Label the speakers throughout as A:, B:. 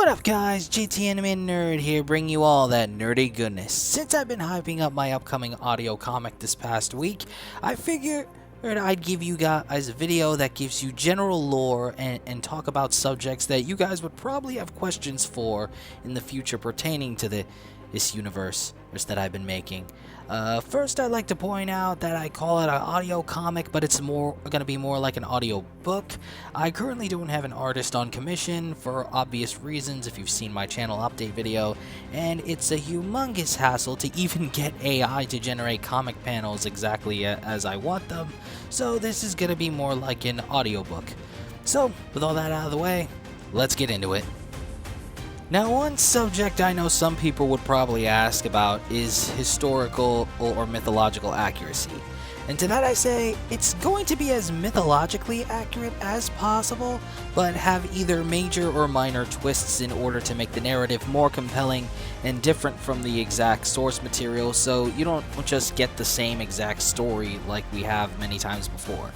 A: What up guys, GT Anime Nerd here, bringing you all that nerdy goodness. Since I've been hyping up my upcoming audio comic this past week, I figured I'd give you guys a video that gives you general lore and talk about subjects that you guys would probably have questions for in the future pertaining to this universe that I've been making. First, I'd like to point out that I call it an audio comic, but it's going to be more like an audio book. I currently don't have an artist on commission for obvious reasons if you've seen my channel update video, and it's a humongous hassle to even get AI to generate comic panels exactly as I want them, so this is going to be more like an audiobook. So, with all that out of the way, let's get into it. Now, one subject I know some people would probably ask about is historical or mythological accuracy. And to that I say, it's going to be as mythologically accurate as possible, but have either major or minor twists in order to make the narrative more compelling and different from the exact source material, so you don't just get the same exact story like we have many times before.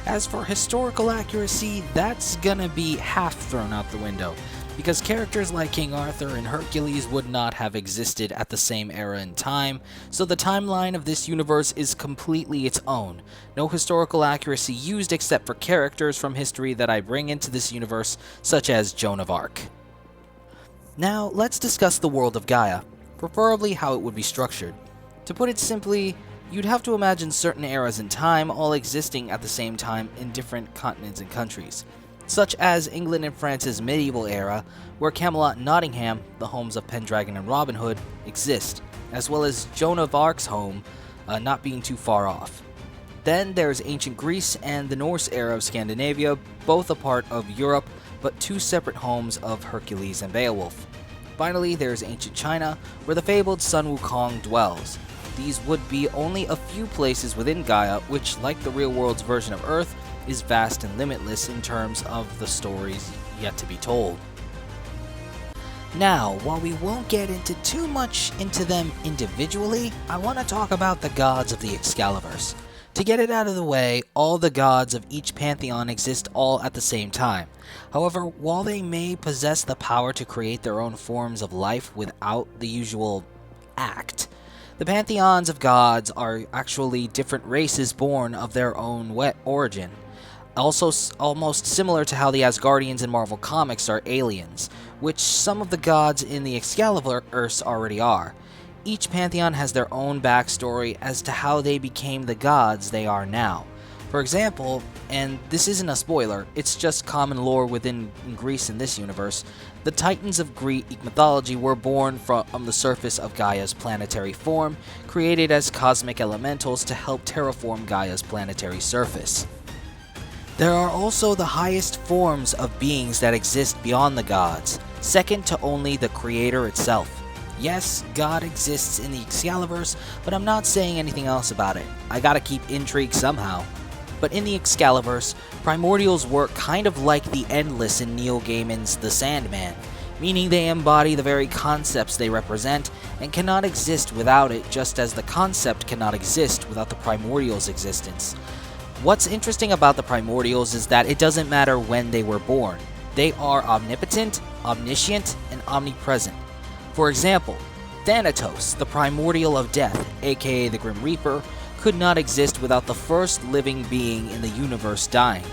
A: As for historical accuracy, that's gonna be half thrown out the window, because characters like King Arthur and Hercules would not have existed at the same era and time, so the timeline of this universe is completely its own. No historical accuracy used except for characters from history that I bring into this universe, such as Joan of Arc. Now, let's discuss the world of Gaia, preferably how it would be structured. To put it simply, you'd have to imagine certain eras in time all existing at the same time in different continents and countries, such as England and France's medieval era, where Camelot and Nottingham, the homes of Pendragon and Robin Hood, exist, as well as Joan of Arc's home not being too far off. Then there's ancient Greece and the Norse era of Scandinavia, both a part of Europe, but two separate homes of Hercules and Beowulf. Finally, there's ancient China, where the fabled Sun Wukong dwells. These would be only a few places within Gaia, which, like the real world's version of Earth, is vast and limitless in terms of the stories yet to be told. Now, while we won't get into too much into them individually, I want to talk about the gods of the Excaliverse. To get it out of the way, all the gods of each pantheon exist all at the same time. However, while they may possess the power to create their own forms of life without the usual act, the pantheons of gods are actually different races born of their own origin. Also, almost similar to how the Asgardians in Marvel Comics are aliens, which some of the gods in the Excaliverse already are. Each pantheon has their own backstory as to how they became the gods they are now. For example, and this isn't a spoiler, it's just common lore within Greece in this universe, the Titans of Greek mythology were born from the surface of Gaia's planetary form, created as cosmic elementals to help terraform Gaia's planetary surface. There are also the highest forms of beings that exist beyond the gods, second to only the Creator itself. Yes, God exists in the Excaliverse, but I'm not saying anything else about it. I gotta keep intrigue somehow. But in the Excaliverse, primordials work kind of like the Endless in Neil Gaiman's The Sandman, meaning they embody the very concepts they represent and cannot exist without it, just as the concept cannot exist without the primordial's existence. What's interesting about the primordials is that it doesn't matter when they were born. They are omnipotent, omniscient, and omnipresent. For example, Thanatos, the primordial of death, aka the Grim Reaper, could not exist without the first living being in the universe dying,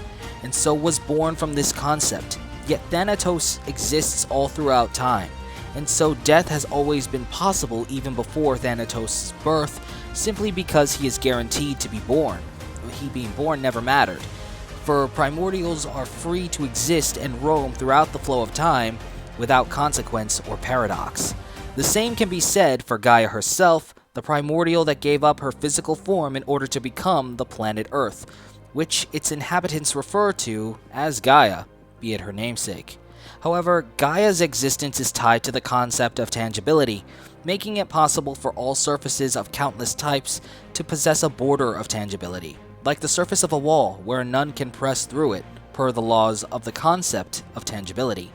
A: and so was born from this concept. Yet Thanatos exists all throughout time, and so death has always been possible even before Thanatos' birth, simply because he is guaranteed to be born. He being born never mattered, for primordials are free to exist and roam throughout the flow of time without consequence or paradox. The same can be said for Gaia herself, the primordial that gave up her physical form in order to become the planet Earth, which its inhabitants refer to as Gaia, be it her namesake. However, Gaia's existence is tied to the concept of tangibility, making it possible for all surfaces of countless types to possess a border of tangibility, like the surface of a wall where none can press through it, per the laws of the concept of tangibility.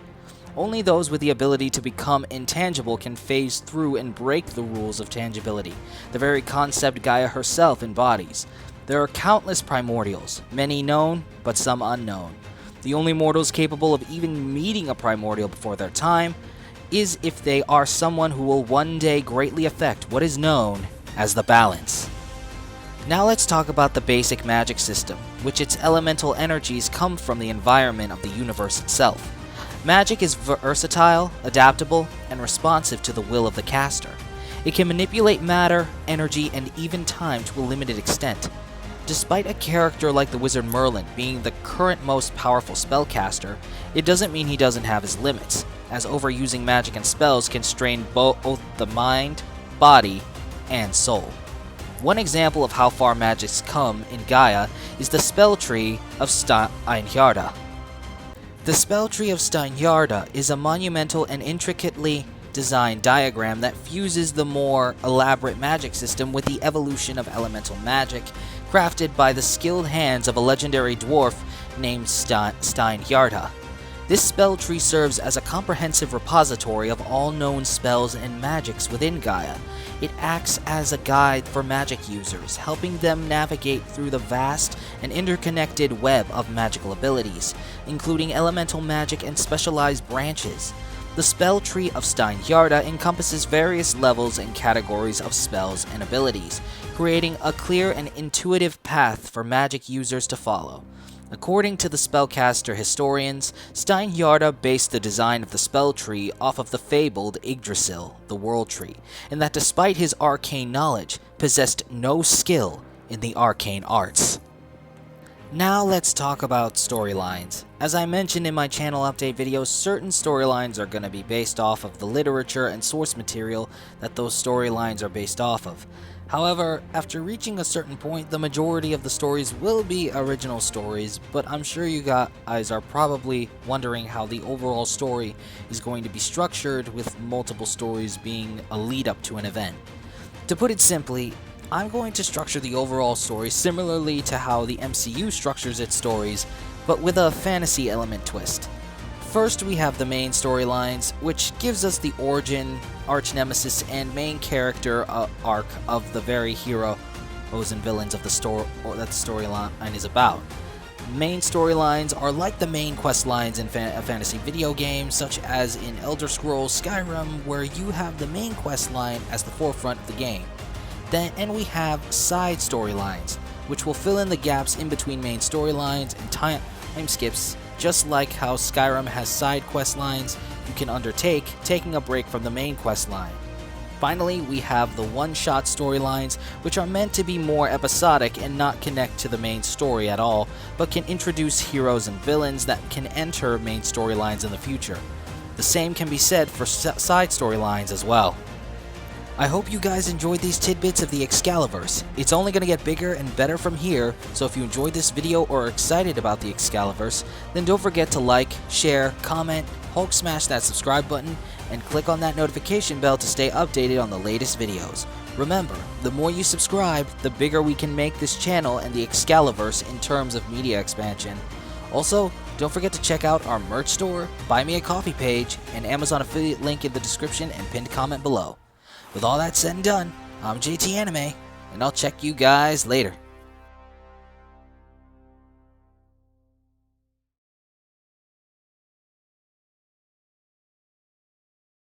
A: Only those with the ability to become intangible can phase through and break the rules of tangibility, the very concept Gaia herself embodies. There are countless primordials, many known, but some unknown. The only mortals capable of even meeting a primordial before their time is if they are someone who will one day greatly affect what is known as the balance. Now let's talk about the basic magic system, which its elemental energies come from the environment of the universe itself. Magic is versatile, adaptable, and responsive to the will of the caster. It can manipulate matter, energy, and even time to a limited extent. Despite a character like the wizard Merlin being the current most powerful spellcaster, it doesn't mean he doesn't have his limits, as overusing magic and spells can strain both the mind, body, and soul. One example of how far magic's come in Gaia is the spell tree of Steinhjarta. The spell tree of Steinhjarta is a monumental and intricately designed diagram that fuses the more elaborate magic system with the evolution of elemental magic crafted by the skilled hands of a legendary dwarf named Steinhjarta. This spell tree serves as a comprehensive repository of all known spells and magics within Gaia. It acts as a guide for magic users, helping them navigate through the vast and interconnected web of magical abilities, including elemental magic and specialized branches. The spell tree of Steinhjarta encompasses various levels and categories of spells and abilities, creating a clear and intuitive path for magic users to follow. According to the spellcaster historians, Steinhjarta based the design of the spell tree off of the fabled Yggdrasil, the World Tree, and that despite his arcane knowledge, possessed no skill in the arcane arts. Now let's talk about storylines. As I mentioned in my channel update videos, certain storylines are going to be based off of the literature and source material that those storylines are based off of. However, after reaching a certain point, the majority of the stories will be original stories, but I'm sure you guys are probably wondering how the overall story is going to be structured, with multiple stories being a lead up to an event. To put it simply, I'm going to structure the overall story similarly to how the MCU structures its stories, but with a fantasy element twist. First, we have the main storylines, which gives us the origin, arch-nemesis, and main character arc of the very heroes and villains of the story that the storyline is about. Main storylines are like the main quest lines in a fantasy video game, such as in Elder Scrolls Skyrim, where you have the main quest line as the forefront of the game. And we have side storylines, which will fill in the gaps in between main storylines and time skips. Just like how Skyrim has side quest lines you can undertake, taking a break from the main quest line. Finally, we have the one-shot storylines, which are meant to be more episodic and not connect to the main story at all, but can introduce heroes and villains that can enter main storylines in the future. The same can be said for side storylines as well. I hope you guys enjoyed these tidbits of the Excaliverse. It's only going to get bigger and better from here, so if you enjoyed this video or are excited about the Excaliverse, then don't forget to like, share, comment, Hulk smash that subscribe button, and click on that notification bell to stay updated on the latest videos. Remember, the more you subscribe, the bigger we can make this channel and the Excaliverse in terms of media expansion. Also, don't forget to check out our merch store, Buy Me a Coffee page, and Amazon affiliate link in the description and pinned comment below. With all that said and done, I'm JT Anime, and I'll check you guys later.